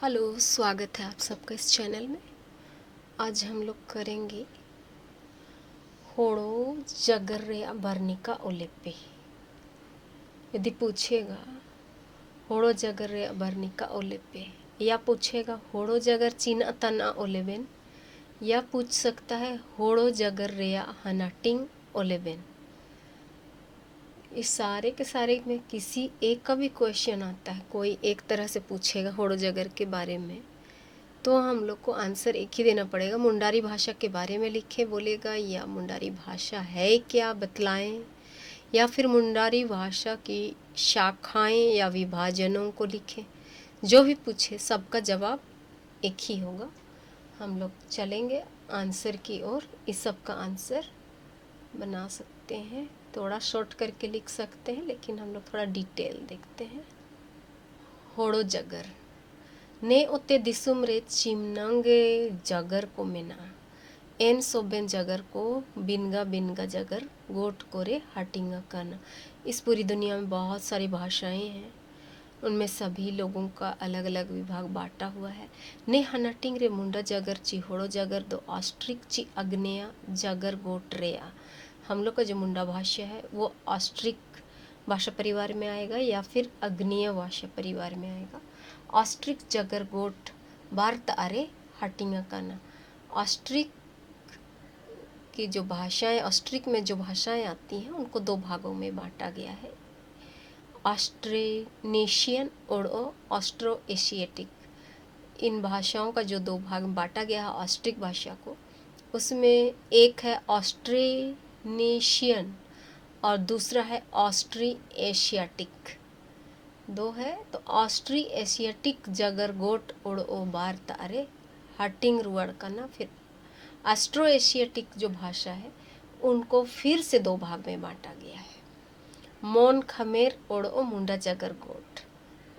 Hello, स्वागत है आप सबका इस चैनल में। आज हम लोग करेंगे होड़ो जगर्रे वर्णिका ओलेप्पे। यदि पूछेगा होड़ो जगर्रे वर्णिका ओलेप्पे या पूछेगा होड़ो जगर चीन तना ओलेबेन या पूछ सकता है होड़ो जगर्रे हनाटिंग ओलेबेन। इस सारे के सारे में किसी एक का भी क्वेश्चन आता है, कोई एक तरह से पूछेगा होड़ो जगर के बारे में, तो हम लोग को आंसर एक ही देना पड़ेगा। मुंडारी भाषा के बारे में लिखे बोलेगा या मुंडारी भाषा है क्या बतलाएं, या फिर मुंडारी भाषा की शाखाएं या विभाजनों को लिखें। जो भी पूछे सबका जवाब एक ही होगा। हम लोग चलेंगे आंसर की ओर। इस सब का आंसर बना सकते हैं, थोड़ा शॉर्ट करके लिख सकते हैं, लेकिन हम लोग थोड़ा डिटेल देखते हैं। होड़ो जगर ने ओते दिसुम रे चिमनांगे जगर को मेना एन सोबेन जगर को बिनगा बिनगा जगर गोट कोरे हटिंगा कना। इस पूरी दुनिया में बहुत सारी भाषाएं हैं, उनमें सभी लोगों का अलग अलग विभाग बांटा हुआ है। ने हनटिंग रे मुंडा जगर चिहोड़ो जगर दो ऑस्ट्रिक ची अग्नेया जगर गोट रेया। हम लोग का जो मुंडा भाषा है वो ऑस्ट्रिक भाषा परिवार में आएगा या फिर अग्नेय भाषा परिवार में आएगा। ऑस्ट्रिक जगर गोट बार्त अरे हटिंगा काना। ऑस्ट्रिक की जो भाषाएं, ऑस्ट्रिक में जो भाषाएं आती हैं उनको दो भागों में बांटा गया है, ऑस्ट्रेनेशियन और ऑस्ट्रो एशियाटिक। इन भाषाओं का जो दो भाग में बांटा गया है ऑस्ट्रिक भाषा को, उसमें एक है ऑस्ट्रेनेशियन और दूसरा है ऑस्ट्री एशियाटिक। दो है तो ऑस्ट्री एशियाटिक जगर गोट उड़ो बार तारे हटिंग रुअड़ करना। फिर ऑस्ट्रो एशियाटिक जो भाषा है उनको फिर से दो भाग में बांटा गया है, मोन खमेर ओड़ो मुंडा जगर गोट।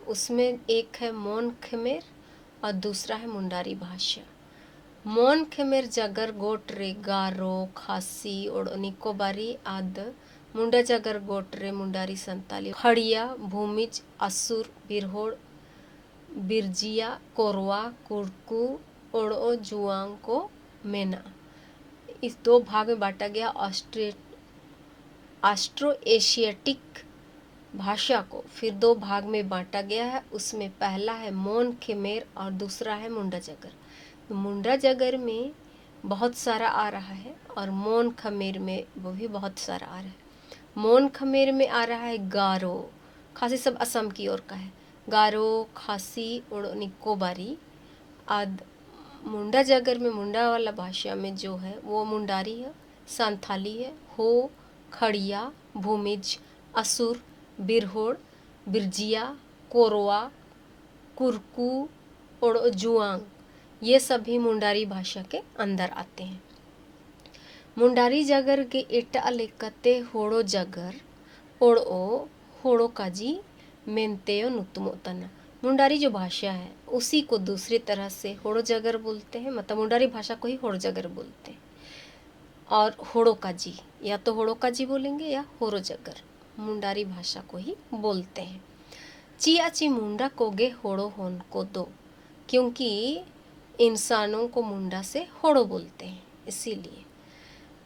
उसमें एक है मोन खमेर और दूसरा है मुंडारी भाषा। मोन खमेर जगर गोट रे गारो खासी ओड़ो निकोबारी आद मुंडा जगर गोट रे मुंडारी संताली खड़िया भूमिज असुर बिरहोड़ बिरजिया कोरवा कुरकू ओड़ो जुआंग को मेना। इस दो भाग में बांटा गया ऑस्ट्रो एशियाटिक भाषा को फिर दो भाग में बांटा गया है। उसमें पहला है मोन खमेर और दूसरा है मुंडा जगर। तो मुंडा जगर में बहुत सारा आ रहा है और मोन खमेर में वो भी बहुत सारा आ रहा है। मोन खमेर में आ रहा है गारो खासी, सब असम की ओर का है, गारो खासी और निकोबारी आद। मुंडा जगर में मुंडा वाला भाषा में जो है वो मुंडारी है, संथाली है, हो खड़िया भूमिज असुर बिरहोड़ बिरजिया कोरवा कुरकू और जुआंग, ये सभी मुंडारी भाषा के अंदर आते हैं। मुंडारी जगर के एटा लेकते होड़ो जगर ओड़ो होड़ो काजी मेनतेयो नुतुमोतना। मुंडारी जो भाषा है उसी को दूसरी तरह से होड़ो जगर बोलते हैं, मतलब मुंडारी भाषा को ही होड़ो जगर बोलते हैं। और होड़ो काजी या तो होड़ो काजी बोलेंगे या होड़ो जगर, मुंडारी भाषा को ही बोलते हैं। चियाची मुंडा कोगे होड़ो होन को दो, क्योंकि इंसानों को मुंडा से होड़ो बोलते हैं इसीलिए।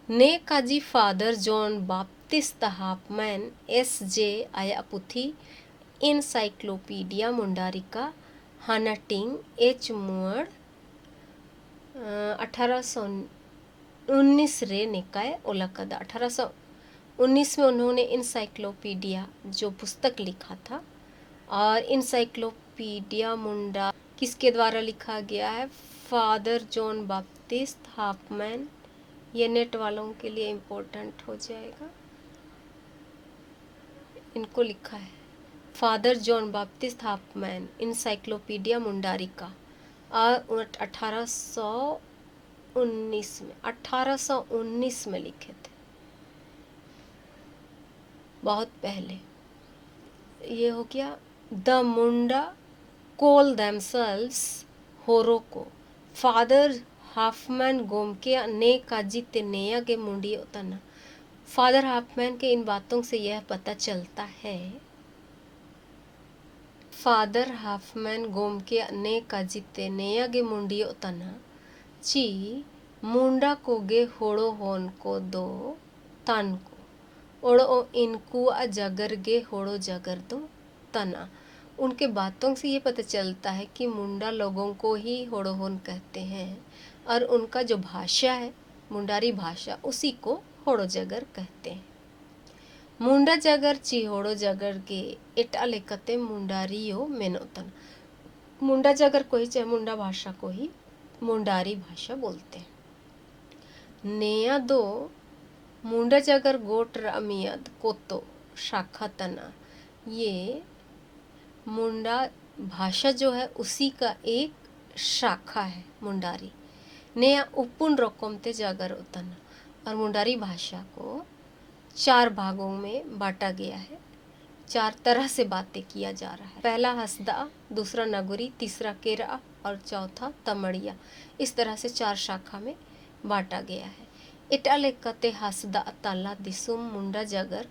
ने काजी Father John Baptist Hoffmann SJ. आया पुथी इनसाइक्लोपीडिया मुंडारिका हानाटिंग एच मुअर 1819 रे निकाय ओलकदा। 1819 में उन्होंने इनसाइक्लोपीडिया जो पुस्तक लिखा था, और इनसाइक्लोपीडिया मुंडा किसके द्वारा लिखा गया है? Father John Baptist Hoffmann. ये नेट वालों के लिए इम्पोर्टेंट हो जाएगा, इनको लिखा है Father John Baptist Hoffmann encyclopedia Mundarica 1819 में लिखे थे, बहुत पहले। ये हो गया the Munda call themselves Horoko. Father Hoffmann गोमके ने काजिते नेया के मुंडी उतना। फादर हाफमैन के इन बातों से यह पता चलता है फादर हाफमैन गोमके ने काजिते नेयागे मुंडियो तना ची मुंडा कोगे होड़ो होन को दो तन को ओड़ो इनको जगर गे होड़ो जगर दो तना। उनके बातों से ये पता चलता है कि मुंडा लोगों को ही होड़ो होन कहते हैं और उनका जो भाषा है मुंडारी भाषा उसी को होड़ो जगर कहते हैं। मुंडा जगर ची होड़ो जगर के एटा लेकते मुंडारियो मेनोतन। मुंडा जगर को ही चाहे मुंडा भाषा को ही मुंडारी भाषा बोलते हैं। नेया दो मुंडा जगर गोट रामियद कोतो शाखा तना, ये मुंडा भाषा जो है उसी का एक शाखा है मुंडारी। नेया उपुन रकमते जागर उतना, और मुंडारी भाषा को 4 भागों में बांटा गया है। 4 तरह से बातें किया जा रहा है। पहला हसदा, दूसरा नगुरी, तीसरा केरा और चौथा तमड़िया। इस तरह से 4 शाखा में बांटा गया है। इटाले कते हसदा ताला दिसुम मुंडा जगर,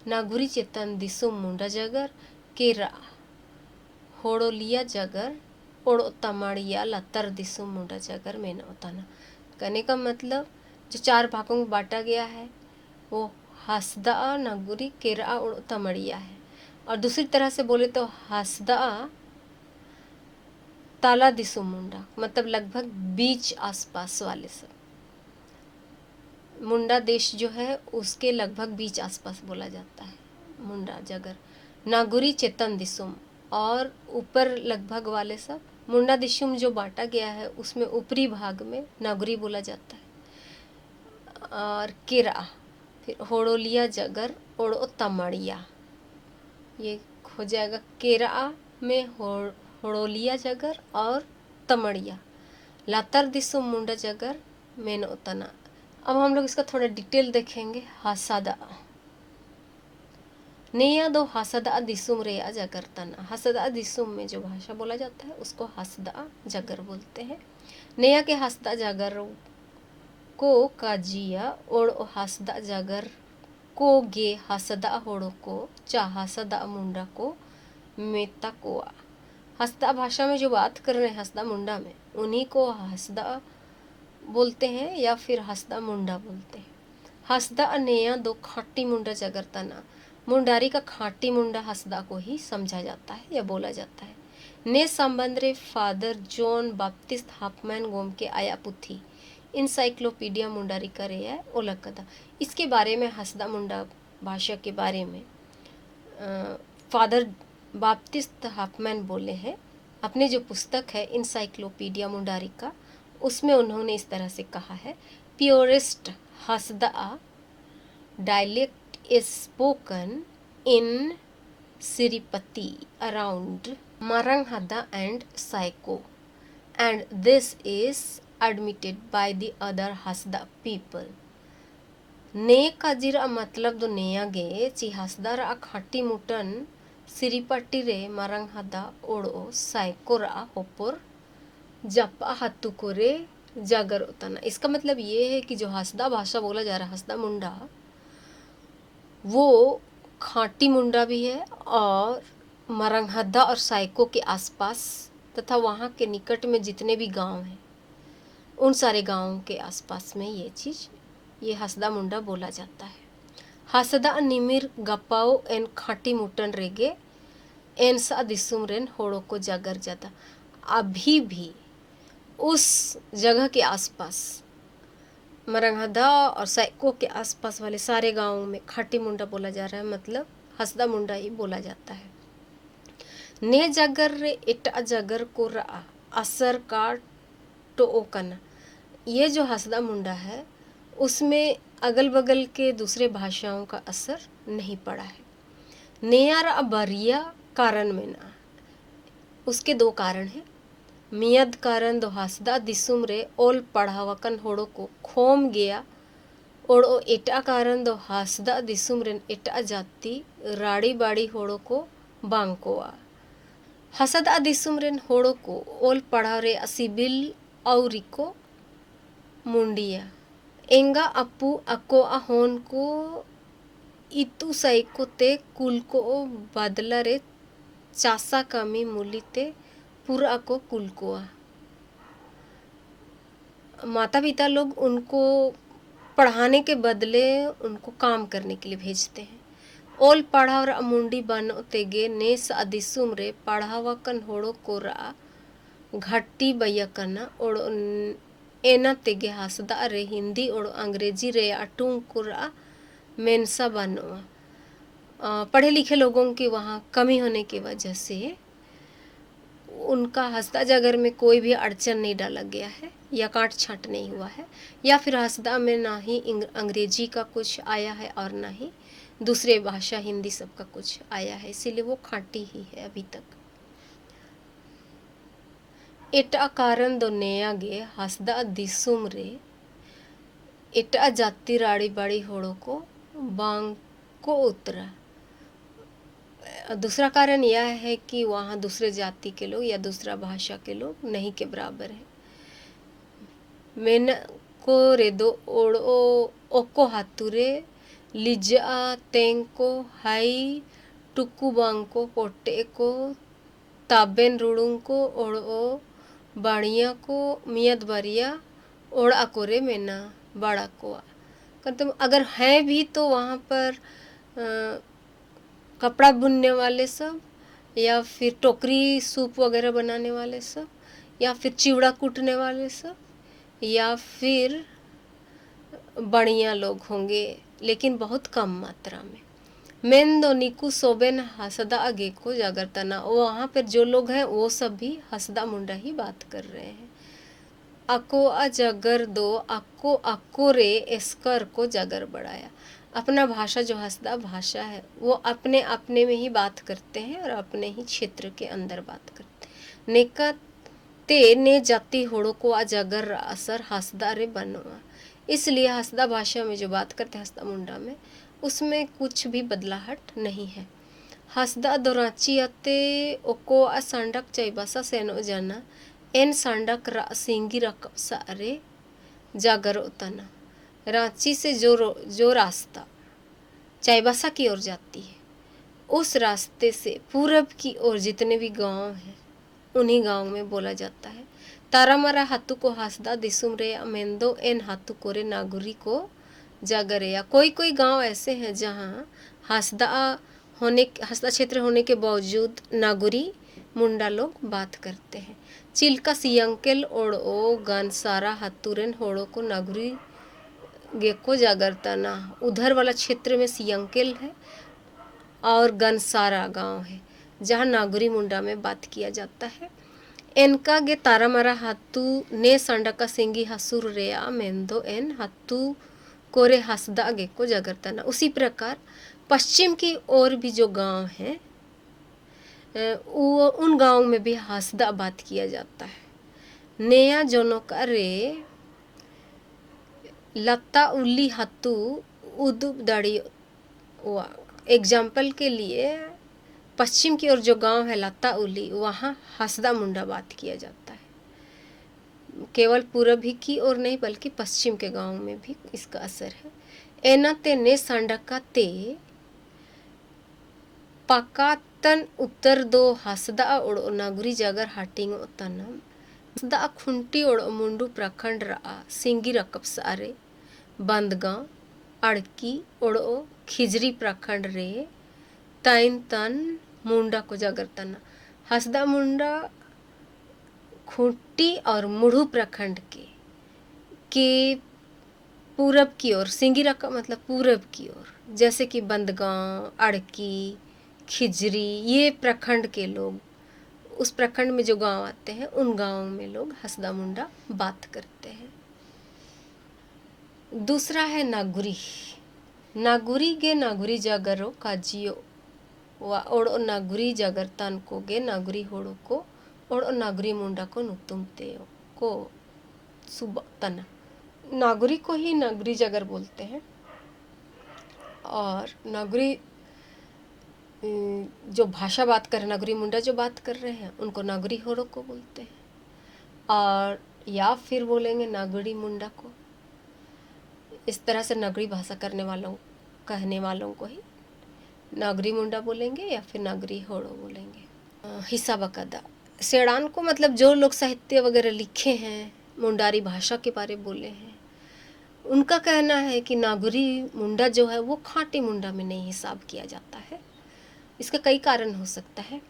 नागुरी चेतन दिसुम मुंडा जगर, केरा होड़ोलिया जगर, ओड़ो तमड़िया लतर दिसुम मुंडा जगर में होताना। कहने का मतलब जो 4 भागों में बांटा गया है वो हसदा, नगुरी, केरा और तमड़िया है। और दूसरी तरह से बोले तो हसदा ताला दिसुम मुंडा, मतलब लगभग बीच आसपास वाले सब। मुंडा देश जो है उसके लगभग बीच आसपास बोला जाता है मुंडा जगर। नागुरी चेतन दिसुम, और ऊपर लगभग वाले सब। मुंडा दिसुम जो बांटा गया है उसमें ऊपरी भाग में नागुरी बोला जाता है। और केरा, फिर होड़ोलिया जगर, ओड़ो तमड़िया, ये हो जाएगा केरा में होड़ोलिया जगर और तमड़िया। लातर दिसुम मुंडा जगर मेन उतना। अब हम लोग इसका थोड़ा डिटेल देखेंगे। हसदा नेया दो हसदा दिसुम रे जगर तना। हसदा दिसुम में जो भाषा बोला जाता है उसको हसदा जगर बोलते हैं। नेया के हसदा जगर को काजिया ओड़ो हसदा जगर को गे हसदा होड़ो को चा हसदा मुंडा को मेता कोआ। हसदा भाषा में जो बात कर रहे हैं हसदा मुंडा में, उन्हीं को हसदा बोलते हैं या फिर हसदा मुंडा बोलते हैं। हसदा नेया दो खाटी मुंडा जगर तना। मुंडारी का खाटी मुंडा हसदा को ही समझा जाता है या बोला जाता है। ने संबंध रे फादर जॉन बाप्टिस्ट हाफमैन गोम के आया पुथी इंसाइक्लोपीडिया मुंडारी करे है ओलकदा। इसके बारे में हसदा मुंडा भाषा के बारे में फादर बाप्टिस्ट हाफमैन बोले हैं अपने जो पुस्तक है इंसाइक्लोपीडिया मुंडारी का, उसमें उन्होंने इस तरह से कहा है। Purest Hasada dialect is spoken in Siripati around Maranghada and Saiko, and this is admitted by the other Hasda people. ने काजिरा मतलब दो नेया गे ची हसदा रा खाटी मुटन सिरिपट्टी रे मरंगहदा ओड़ो साइको रा होपुर जपा हत्तु कोरे जागर उतना। इसका मतलब ये है कि जो हसदा भाषा बोला जा रहा है हसदा मुंडा, वो खाटी मुंडा भी है और मरंगहदा और साइको के आसपास तथा वहाँ के निकट में जितने भी गांव हैं उन सारे गांवों के आसपास में ये हसदा मुंडा बोला जाता है। हसदा निमिर गपाओ एन खाटी मुटन रेगे एन सा दिसुम रेन होड़ो को जागर जाता। अभी भी उस जगह के आसपास मरंगहदा और साइको के आसपास वाले सारे गांवों में खाटी मुंडा बोला जा रहा है, मतलब हसदा मुंडा ही बोला जाता है। ने जगर रे इटा जगर को रा असर का टोकना, ये जो हसदा मुंडा है उसमें अगल बगल के दूसरे भाषाओं का असर नहीं पड़ा है। नेयारा बरिया कारण में ना, उसके 2 कारण हैं। मियद कारण दो हसदा दिसुम रे ओल पढ़ावकन होड़ो को खोम गया ओड़ो एटा कारण दो हसदा दिसुम रे एटा जाति राड़ी बाड़ी होड़ो को बांकोआ। हसदा दिसुम रेन होड़ो को ओल पढ़ाव रे सिबिल औरिको मुंडिया एंगा अपू अको होन को इतु साइको ते कुल को बदला रे चासा कमी मूलिते पूरा को कुलकोआ। माता पिता लोग उनको पढ़ाने के बदले उनको काम करने के लिए भेजते हैं। ओल पढ़ावर अमुंडी बन तेगे नेस अदिसुम रे पढ़ावकन होड़ो कोरा घट्टी बैयकना और एना तेगे हसदा रे हिंदी और अंग्रेजी रे अटूंग कुरा मेंसा बनवा। पढ़े लिखे लोगों की वहाँ कमी होने की वजह से उनका हसदा जगर में कोई भी अड़चन नहीं डाला गया है या काट छांट नहीं हुआ है, या फिर हसदा में ना ही अंग्रेजी का कुछ आया है और ना ही दूसरे भाषा हिंदी सबका कुछ आया है, इसीलिए वो खांटी ही है अभी तक। एटा कारण दो नया गे हसदा दिसुम रे एटा जाति राड़ी बाड़ी होड़ो को बांग को उतरा। दूसरा कारण यह है कि वहाँ दूसरे जाति के लोग या दूसरा भाषा के लोग नहीं के बराबर है। मेन को रेदो ओड़ो ओको हातुरे लिजा तेंग को हाई टुकु बांग को पोटे को ताबेन रुड़ुंग को ओड़ो बाड़िया को मियत बारिया ओड़ा कोरे मेना बाड़ा को। मतलब अगर हैं भी तो वहाँ पर कपड़ा बुनने वाले सब, या फिर टोकरी सूप वगैरह बनाने वाले सब, या फिर चिवड़ा कूटने वाले सब, या फिर बढ़िया लोग होंगे, लेकिन बहुत कम मात्रा में। मेन दो निकू सोबेन हसदा आगे को जागरतना, वहाँ पर जो लोग हैं वो सब भी हसदा मुंडा ही बात कर रहे हैं। अको अजगर दो अको अको रे एस्कर को जगर बढ़ाया। अपना भाषा जो हसदा भाषा है वो अपने अपने में ही बात करते हैं और अपने ही क्षेत्र के अंदर बात करते हैं। नेका ते ने जाति होड़ो को अजगर असर हसदा रे बनवा, इसलिए हसदा भाषा में जो बात करते हैं हसदा मुंडा में, उसमें कुछ भी बदलाहट नहीं है। हसदा दोराची अते ओको असंडक चैबासा सेनो जाना एन सांडक सिंगी रकब सारे जागर उतना। रांची से जो रास्ता चाईबासा की ओर जाती है, उस रास्ते से पूरब की ओर जितने भी गांव हैं उन्हीं गांव में बोला जाता है तारामारा हाथू को हसदा दिसुम रे अमेंदो एन हाथू कोरे नागुरी को जागरे। या कोई कोई गांव ऐसे हैं जहां हसदा क्षेत्र होने के बावजूद नागुरी मुंडा लोग बात करते हैं। चिल्का सियंकेल ओड़ो गानसारा हाथुरेन होड़ो को नागुरी गेको जागरतना। उधर वाला क्षेत्र में सियंकेल है और गनसारा गांव है जहां नागुरी मुंडा में बात किया जाता है। एनका गे तारामारा हाथू ने सांडका सिंगी हसुर रेया मेंदो एन हाथू कोरे हसदा गे को जागरतना। उसी प्रकार पश्चिम की ओर भी जो गांव है उन गांव में भी हसदा बात किया जाता है। नया जोनोका रे लत्ता उल्ली हत्तू उदुब दाड़ी। एग्जाम्पल के लिए पश्चिम की ओर जो गांव है लत्ता उल्ली, वहाँ हसदा मुंडा बात किया जाता है। केवल पूरब ही की ओर नहीं बल्कि पश्चिम के गांव में भी इसका असर है। एना ते ने सांडका ते पाकातन उत्तर दो हसदा ओड़ो नागुरी जागर हाटिंग तनम हसदा खुंटी ओड़ो मुंडू प्रखंड रा सिंगी रकब सारे बंदगांव अड़की ओड़ो खिजरी प्रखंड रे ताइन तन मुंडा को जागर तना। हसदा मुंडा खूंटी और मुढ़ू प्रखंड के पूरब की ओर, सिंगिरा का मतलब पूरब की ओर, जैसे कि बंदगांव अड़की खिजरी, ये प्रखंड के लोग, उस प्रखंड में जो गांव आते हैं उन गांवों में लोग हसदा मुंडा बात करते हैं। दूसरा है नागुरी। नागुरी गे नागुरी जागरो काजियो वा ओड़ो नागुरी जागर तान को गे नागुरी होड़ो को ओड़ो नागुरी मुंडा को नुतुमते को सुब तना। नागुरी को ही नागुरी जागर बोलते हैं और नागुरी जो भाषा बात कर रहे नागुरी मुंडा जो बात कर रहे हैं उनको नागुरी होड़ो को बोलते हैं, और या फिर बोलेंगे नागुरी मुंडा को। इस तरह से नागुरी भाषा कहने वालों को ही नागुरी मुंडा बोलेंगे या फिर नागुरी होड़ो बोलेंगे। हिसाब कदा सेड़ान को मतलब जो लोग साहित्य वगैरह लिखे हैं, मुंडारी भाषा के बारे में बोले हैं, उनका कहना है कि नागरी मुंडा जो है वो खाटी मुंडा में नहीं हिसाब किया जाता है। इसका कई कारण हो सकता है।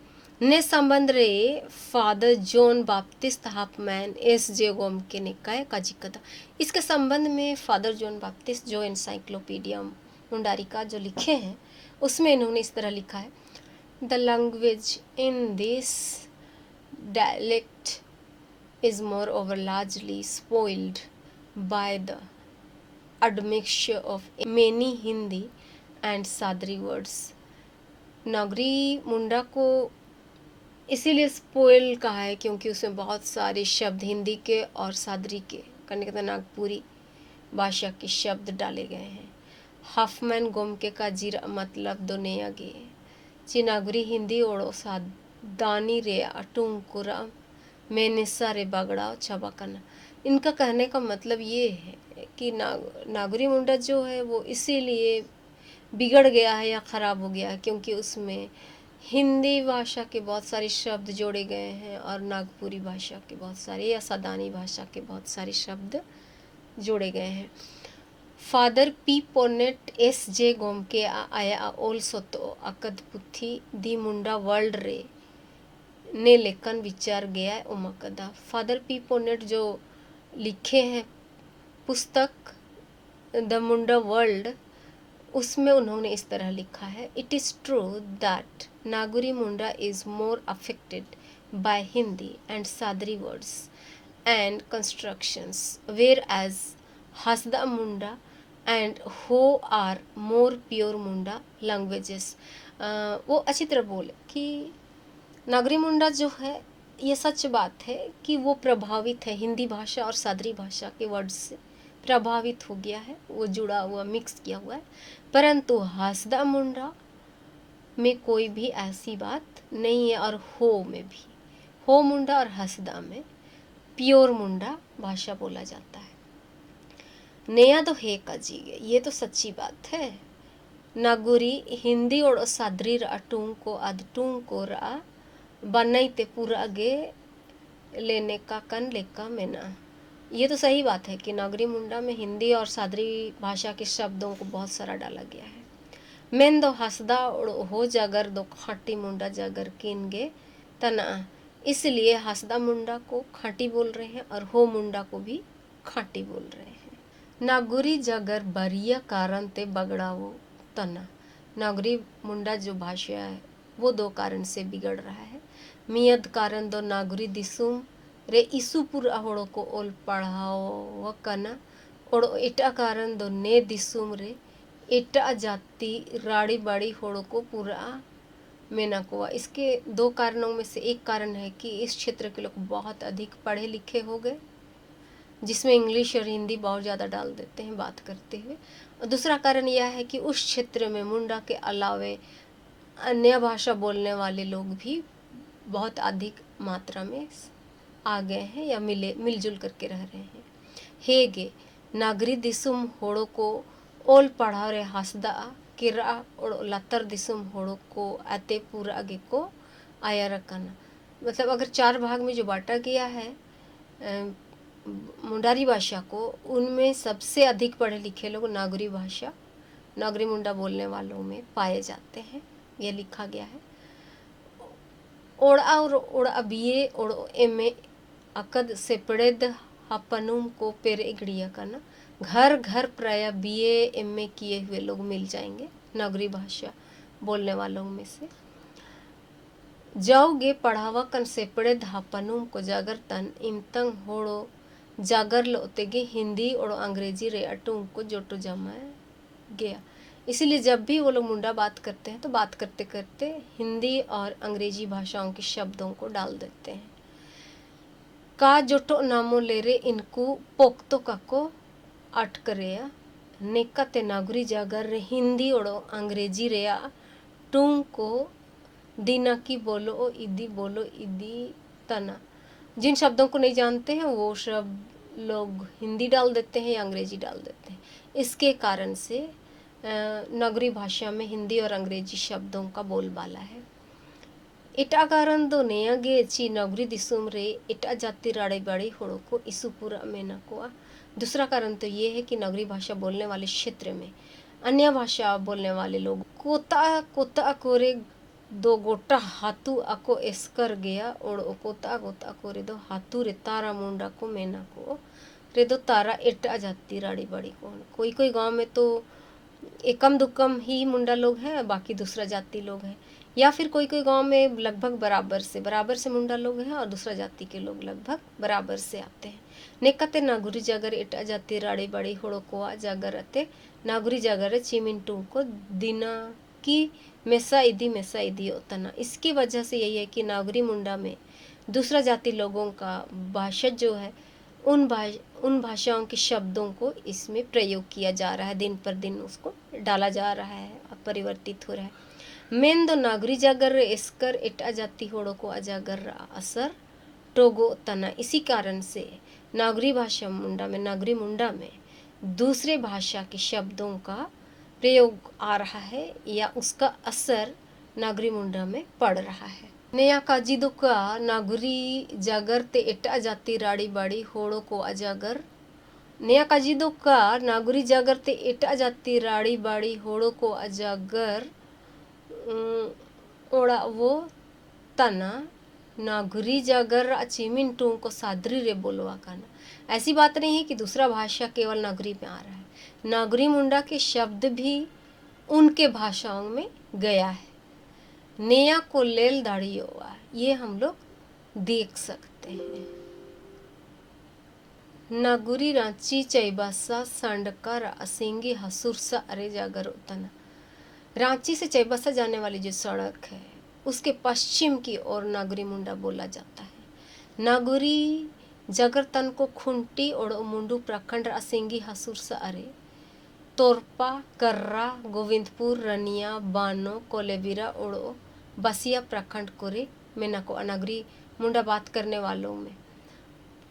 ने संबंध रे father John Baptist Hopman S जे गोम के निकाय का जिक्र। इसके संबंध में फादर जॉन बाप्टिस्ट जो एनसाइक्लोपीडिया मुंडारी का जो लिखे हैं उसमें इन्होंने इस तरह लिखा है, the language in this dialect is moreover largely spoiled by the admixture of many Hindi and Sadri words. Nagri Munda को इसीलिए स्पोइल कहा है क्योंकि उसमें बहुत सारे शब्द हिंदी के और सादरी के कन्नड़ नागपुरी भाषा के शब्द डाले गए हैं। हाफमैन गोमके का जीरा मतलब दोनेया गे चिनागरी हिंदी ओड़ो सादानी रे अटुंकुरा मेनिसा रे बगड़ाओ छबाकना। इनका कहने का मतलब ये है कि नागरी मुंडा जो है वो इसीलिए बिगड़ गया है या ख़राब हो गया है क्योंकि उसमें हिंदी भाषा के बहुत सारे शब्द जोड़े गए हैं और नागपुरी भाषा के बहुत सारे या सदानी भाषा के बहुत सारे शब्द जोड़े गए हैं। फादर पी पोनेट एस जे गोम के आया ओल सोतो अकद पुथी दी मुंडा वर्ल्ड रे ने लेखन विचार गया है उमकदा। फादर पी पोनेट जो लिखे हैं पुस्तक द मुंडा वर्ल्ड, उसमें उन्होंने इस तरह लिखा है, it is true that Nagri Munda is more affected by Hindi and Sadri words and constructions where as Hasda Munda and Ho are more pure Munda languages. वो अच्छी तरह बोले कि नागरी मुंडा जो है ये सच बात है कि वो प्रभावित है हिंदी भाषा और सादरी भाषा के वर्ड्स से प्रभावित हो गया है, वो जुड़ा हुआ मिक्स किया हुआ है, परंतु हसदा मुंडा में कोई भी ऐसी बात नहीं है। और हो में भी, हो मुंडा और हसदा में प्योर मुंडा भाषा बोला जाता है। नया तो है कजीगे, ये तो सच्ची बात है। नागुरी हिंदी और सादरी अटूंग को अदटूंग को रा बनैते पूरा गे लेने का कन लेका मेना। ये तो सही बात है कि नागरी मुंडा में हिंदी और सादरी भाषा के शब्दों को बहुत सारा डाला गया है। मेन दो हसदा हो जागर दो खाटी मुंडा जागर किन गे तना, इसलिए हसदा मुंडा को खाटी बोल रहे हैं और हो मुंडा को भी खाटी बोल रहे हैं। नागुरी जागर बरिया कारण ते बगड़ावो तना। नागरी मुंडा जो भाषा है वो दो कारण से बिगड़ रहा है। मियद कारण दो नागरी दिसुम रे इसुपुर होड़ो को ओल पढ़ाओ कना ओड़ो एटा कारण दो ने दिसुम रे एटा जाति राड़ी बाड़ी होड़ो को पूरा मेना को। इसके दो कारणों में से एक कारण है कि इस क्षेत्र के लोग बहुत अधिक पढ़े लिखे हो गए, जिसमें इंग्लिश और हिंदी बहुत ज़्यादा डाल देते हैं बात करते हुए। और दूसरा कारण यह है कि उस क्षेत्र में मुंडा के अलावे अन्य भाषा बोलने वाले लोग भी बहुत अधिक मात्रा में आ गए हैं या मिलजुल करके रह रहे हैं। हेगे नागरी दिसुम होड़ो को ओल पढ़ा रे हसदा किरा और लतर दिसुम होड़ो को आते पूरा आगे को आया रखना। मतलब अगर चार भाग में जो बांटा गया है मुंडारी भाषा को, उनमें सबसे अधिक पढ़े लिखे लोग नागरी भाषा नागरी मुंडा बोलने वालों में पाए जाते हैं, यह लिखा गया है। ओड़ा और ओड़ा बीए ओड़ो एमे अकद सेपड़ेद हपनुम को पेरे गड़िया करना। घर घर प्राय बीए एमए किए हुए लोग मिल जाएंगे नागरी भाषा बोलने वालों में से। जाओगे पढ़ावा कन सेपड़े हपनुम को जागर तन इमतंग होड़ो जागर लोतेगे हिंदी और अंग्रेजी रे अटूम को जोटो जमाया गया। इसीलिए जब भी वो लोग मुंडा बात करते हैं तो बात करते करते हिंदी और अंग्रेजी भाषाओं के शब्दों को डाल देते हैं। का जोटो नामो लेरे इनको पोक्तो काको अटकरेया नेका ते नागरी जागर रे हिंदी और अंग्रेजी रेया टूंग को दीना की बोलो इदी तना। जिन शब्दों को नहीं जानते हैं वो शब्द लोग हिंदी डाल देते हैं या अंग्रेजी डाल देते हैं। इसके कारण से नागरी भाषा में हिंदी और अंग्रेजी शब्दों का बोलबाला है। एटा कारण दो नेया गे ची नगरी दिसुम रे एटा जाति राड़े बाड़ी होड़ो को इसुपुरा में न को। दूसरा कारण तो ये है कि नगरी भाषा बोलने वाले क्षेत्र में अन्य भाषा बोलने वाले लोग कोता कोता कोरे दो गोटा हाथू अको एस्कर गया और कोता गोता कोरे दो हाथू रे तारा मुंडा को मेना को रे दो तारा एटा जाति राड़ी बाड़ी को। कोई कोई गांव में तो एकम दुकम ही मुंडा लोग हैं, बाकी दूसरा जाति लोग हैं, या फिर कोई कोई गांव में लगभग बराबर से मुंडा लोग हैं और दूसरा जाति के लोग लगभग बराबर से आते हैं। नेकते नागुरी जागर एटा जाति राड़ी बाड़ी होड़ो कोआ जागर अते नागुरी जागर चिमिनटू को दिना की मेसा इदी होता। इसकी वजह से यही है कि नागरी मुंडा में दूसरा जाति लोगों का भाषा जो है उन भाषाओं के शब्दों को इसमें प्रयोग किया जा रहा है, दिन पर दिन उसको डाला जा रहा है, परिवर्तित हो रहा है। मेन दो नागरी जागर एस्कर एटा जाति होड़ो को अजागर असर टोगो तना। इसी कारण से नागरी भाषा नागरी मुंडा में दूसरे भाषा के शब्दों का प्रयोग आ रहा है या उसका असर नागरी मुंडा में पड़ रहा है। नेया काजिदो का नागरी जागर ते एटा जाति राड़ी बाड़ी होड़ो को अजागर नेया काजिदो का नागरी जागर ते एटा जाति राड़ी बाड़ी होड़ो को अजागर ओड़ा वो तना नागरी जागर चिमिन टू को सादरी रे बोलवा करना। ऐसी बात नहीं है कि दूसरा भाषा केवल नागरी में आ रहा है, नागरी मुंडा के शब्द भी उनके भाषाओं में गया है। नेया को लेल दाड़ियोवा ये हम लोग देख सकते हैं। नागुरी रांची चैबासा सांडका रासिंगी हसुरसा अरे जागर उतना। रांची से चैबासा जाने वाली जो सड़क है उसके पश्चिम की ओर नागरी मुंडा बोला जाता है। नागुरी जागर तन को खुंटी और मुंडू प्रखंड रासिंगी हसुरसा अरे तोरपा कर्रा गोविंदपुर रनिया बानो कोलेबिरा ओड़ो बसिया प्रखंड कोरे मेना को नागरी मुंडा बात करने वालों में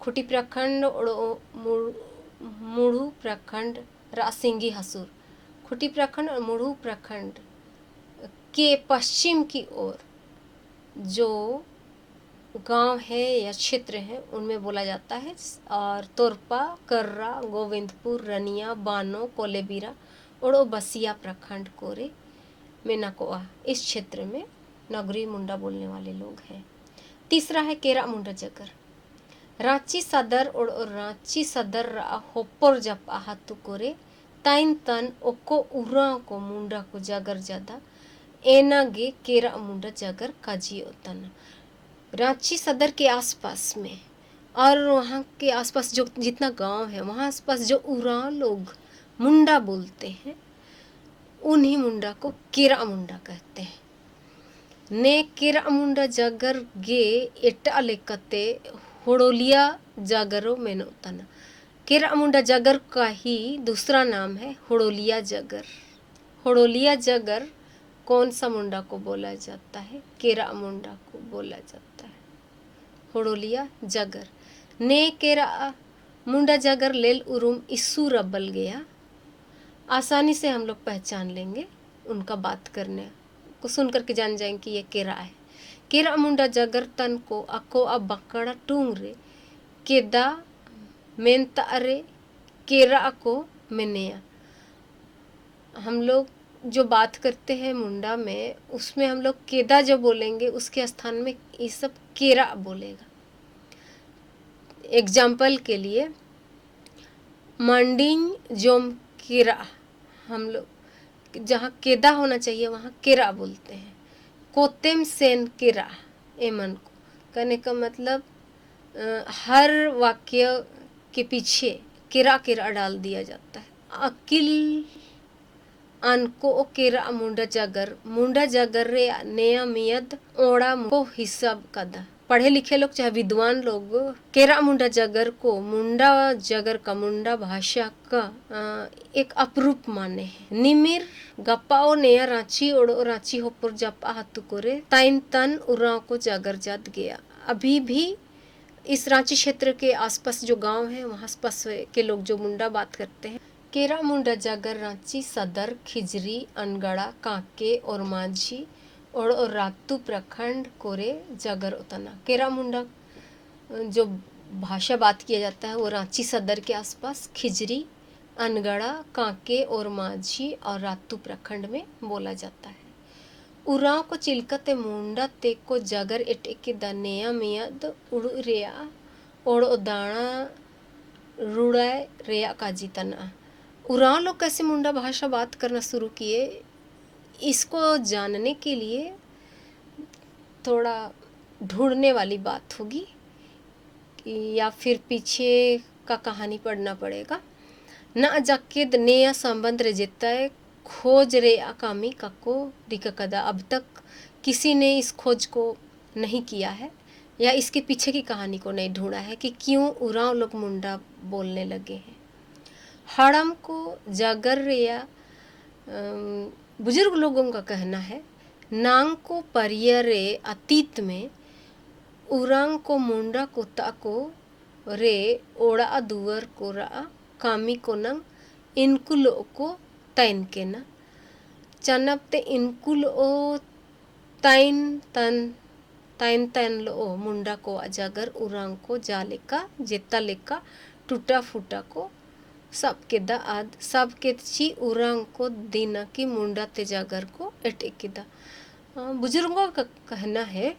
खुटी प्रखंड ओड़ो मुड़ू प्रखंड रासिंगी हसूर खुटी प्रखंड और मुड़ू प्रखंड के पश्चिम की ओर जो गांव है या क्षेत्र है उनमें बोला जाता है। और तोरपा कर्रा गोविंदपुर रनिया बानो कोलेबिरा और बसिया प्रखंड कोरे मेनाकोआ इस क्षेत्र में नागरी मुंडा बोलने वाले लोग हैं। तीसरा है केरा मुंडा जगर रांची सदर और रांची सदर होपर जप आहतु कोरे ताइन तन ओको उरा को मुंडा को जगर ज्यादा एना गे केरा मुंडा जगर काजी होता। रांची सदर के आसपास में और वहाँ के आसपास जो जितना गांव है वहाँ आसपास जो उरांव लोग मुंडा बोलते हैं उन्हीं मुंडा को केरा मुंडा कहते हैं। ने केरा मुंडा जागर गे एटा लेकते होड़ोलिया जागरो मेनोतना। केरा मुंडा जागर का ही दूसरा नाम है होड़ोलिया जागर। होड़ोलिया जागर कौन सा मुंडा को बोला जाता है? केरा मुंडा को बोला जाता है होड़ोलिया जागर। ने केरा मुंडा जागर लेल उरुम इस्सू रबल गया। आसानी से हम लोग पहचान लेंगे, उनका बात करने को सुन करके जान जाएंगे कि ये केरा है। केरा मुंडा जागर तन को अको अब बकड़ा टूंग रे केदा मेनता अरे केरा को मेनेया। हम लोग जो बात करते हैं मुंडा में उसमें हम लोग केदा जो बोलेंगे उसके स्थान में ये सब केरा बोलेगा। एग्जाम्पल के लिए मंडिंग जोम केरा, हम लोग जहाँ केदा होना चाहिए वहाँ केरा बोलते हैं। कोतेम सेन केरा एमन को कहने का मतलब हर वाक्य के पीछे केरा केरा डाल दिया जाता है। अकिल अनको केरा मुंडा जागर रे नया मियद ओड़ा को हिसाब कदा। पढ़े लिखे लोग चाहे विद्वान लोग केरा मुंडा जागर को मुंडा जागर का मुंडा भाषा का एक अपरूप माने हैं। निमिर गप्पाओ नया रांची ओड़ो रांची होपुर जपा हाथु कोरे ताइन तन उराव को जागर जात गया। अभी भी इस रांची क्षेत्र के आसपास जो गांव है वहाँ आसपास के लोग जो मुंडा बात करते हैं। केरा मुंडा जागर रांची सदर खिजरी अनगढ़ा कांके और माझी और रातू प्रखंड कोरे जागर उतना। केरा मुंडा जो भाषा बात किया जाता है वो रांची सदर के आसपास खिजरी, अनगढ़ा, कांके और माझी और रातू प्रखंड में बोला जाता है। उराव को चिलकते मुंडा ते को जागर एटे के दनेया मियाद उड़ रेया और दाना रुड़ाए रेया काजी तना। उराव लोग कैसे मुंडा भाषा बात करना शुरू किए, इसको जानने के लिए थोड़ा ढूंढने वाली बात होगी या फिर पीछे का कहानी पढ़ना पड़ेगा। ना जाके नया संबंध रजेता है खोज रे अकामी kako दिक्कदा। अब तक किसी ने इस खोज को नहीं किया है या इसके पीछे की कहानी को नहीं ढूंढा है कि क्यों उरांव लोग मुंडा बोलने लगे हैं। हड़म को जागर या बुजुर्ग लोगों का कहना है नांग को परियरे अतीत में उरांग को मुंडा कुत्ता को रे ओड़ा दुवर को रा कामी को नंग इनकुल को तैन के ना चनपते इनकुल ओ तैन तैन लो मुंडा को अजागर उरांग को जालेका जेता लेका टूटा फूटा को सबके दा आद सबके ची उरांग को दीना की मुंडा ते जागर को एटेके दा। बुजुर्गों का कहना है,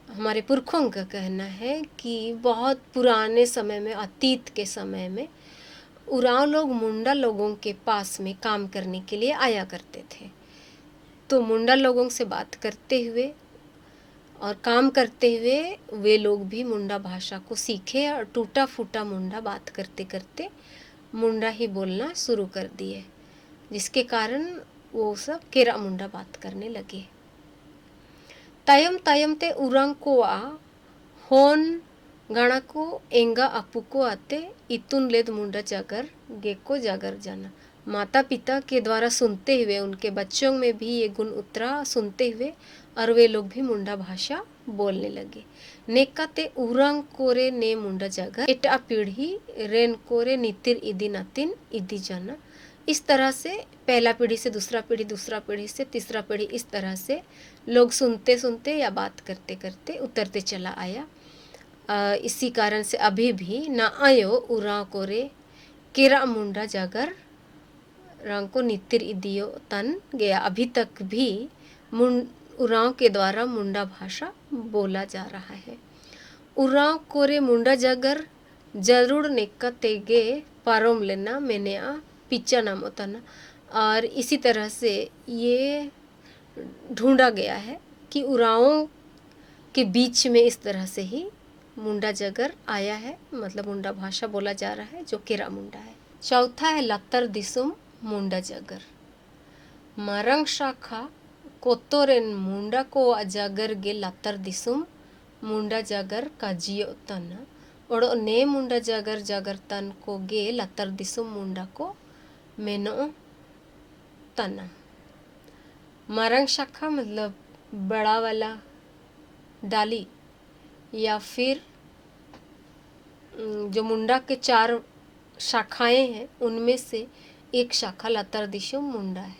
हमारे पुरखों का कहना है कि बहुत पुराने समय में, अतीत के समय में उरांव लोग मुंडा लोगों के पास में काम करने के लिए आया करते थे। तो मुंडा लोगों से बात करते हुए और काम करते हुए वे लोग भी मुंडा भाषा को सीखे और टूटा फूटा मुंडा बात करते करते मुंडा ही बोलना शुरू कर दिए, जिसके कारण वो सब केरा मुंडा बात करने लगे। तायम तायम ते उरांग को आ होन गाना को एंगा अपू को आते इतुन लेद मुंडा जागर गेको जागर जाना। माता पिता के द्वारा सुनते हुए उनके बच्चों में भी ये गुण उतरा, सुनते हुए और वे लोग भी मुंडा भाषा बोलने लगे। नेकाते उरांग कोरे ने मुंडा जागर एटा पीढ़ी रेन कोरे नितिर इदी नातिन इदी जाना। इस तरह से पहला पीढ़ी से दूसरा पीढ़ी, दूसरा पीढ़ी से तीसरा पीढ़ी, इस तरह से लोग सुनते सुनते या बात करते करते उतरते चला आया। इसी कारण से अभी भी ना आयो उरांव कोरे केरा मुंडा जागर रंग को नितिर इदियो तन गया। अभी तक भी उरांव के द्वारा मुंडा भाषा बोला जा रहा है। उरांव कोरे मुंडा जागर जरूर नेक्का तेगे पारोम लेना मैंने पिच्चा नाम होता ना। और इसी तरह से ये ढूंढा गया है कि उरांवों के बीच में इस तरह से ही मुंडा जागर आया है, मतलब मुंडा भाषा बोला जा रहा है जो केरा मुंडा है। चौथा है लत्तर दिसुम मुंडा जागर। मारंग शाखा कोतोरेन मुंडा को अजागर गे लत्तर दिसुम मुंडा जागर काजियो तन और ने मुंडा जागर जागर तन को गे लत्तर दिसुम मुंडा को मेनो तना। मारंग शाखा मतलब बड़ा वाला डाली या फिर जो मुंडा के 4 शाखाएं हैं उनमें से एक शाखा लत्तर दिसुम मुंडा है।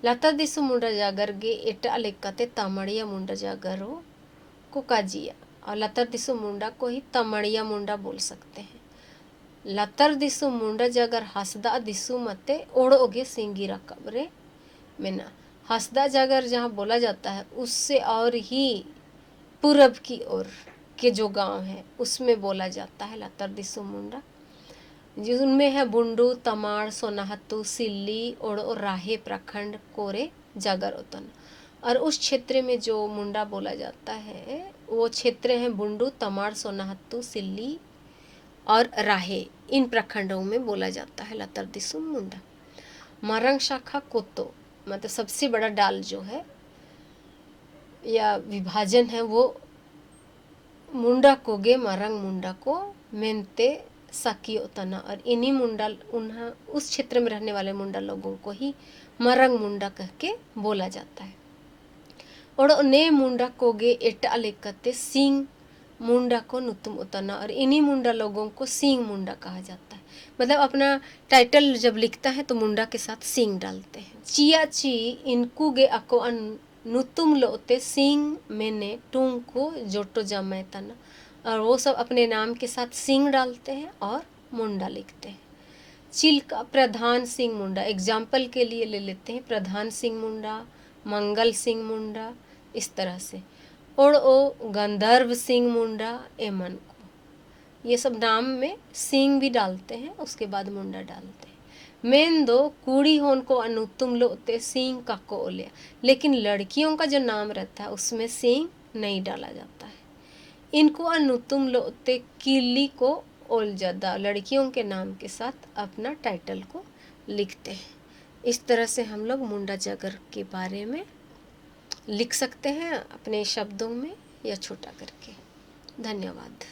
लत्तर दिसुम मुंडा जागर गे एटा लेकाते तमड़िया मुंडा जागरो को काजिया, और लत्तर दिसुम मुंडा को ही तमड़िया मुंडा बोल सकते हैं। लत्तर दिसुम मुंडा जागर हसदा दिसुम अते ओड़ोगे सिंगिरा कबरे मेना। हसदा जागर जहाँ बोला जाता है उससे और ही पूरब की ओर के जो गांव है उसमें बोला जाता है लत्तर दिसुम मुंडा, जिनमें है बुंडू, तमाड़, सोनाहतू, सिल्ली और राहे प्रखंड कोरे जागर ओतन। और उस क्षेत्र में जो मुंडा बोला जाता है वो क्षेत्र हैं बुंडू, तमाड़, सोनाहतू, सिल्ली और राहे। इन प्रखंडों में बोला जाता है लत्तर दिसुम मुंडा। मारंग शाखा कोतो मतलब सबसे बड़ा डाल जो है या विभाजन है वो मुंडा को गे मारंग मुंडा को मेनते साकियो तना। और इन्हीं मुंडा उन्हें उस क्षेत्र में रहने वाले मुंडा लोगों को ही मारंग मुंडा कह के बोला जाता है। और ने मुंडा को गे एटा लेकते सिंग मुंडा को नुतुम उतना। और इन्हीं मुंडा लोगों को सिंग मुंडा कहा जाता है। मतलब अपना टाइटल जब लिखता है तो मुंडा के साथ सिंग डालते हैं। चिया ची इनको गे अको नुतुम लोते सिंग मैंने टूंग को जोटो जमै तना, और वो सब अपने नाम के साथ सिंग डालते हैं और मुंडा लिखते हैं। चिल्का प्रधान सिंह मुंडा, एग्जाम्पल के लिए ले लेते हैं, प्रधान सिंह मुंडा, मंगल सिंह मुंडा, इस तरह से। और ओ गंधर्व सिंह मुंडा एमन को, ये सब नाम में सिंह भी डालते हैं, उसके बाद मुंडा डालते हैं। मेन दो कूड़ी होन को अनुतुम लोते सिंह का को ओलिया, लेकिन लड़कियों का जो नाम रहता है उसमें सिंह नहीं डाला जाता है। इनको अनुतुम लोते किली को ओल ज्यादा, लड़कियों के नाम के साथ अपना टाइटल को लिखते हैं। इस तरह से हम लोग मुंडा जागर के बारे में लिख सकते हैं अपने शब्दों में या छोटा करके। धन्यवाद।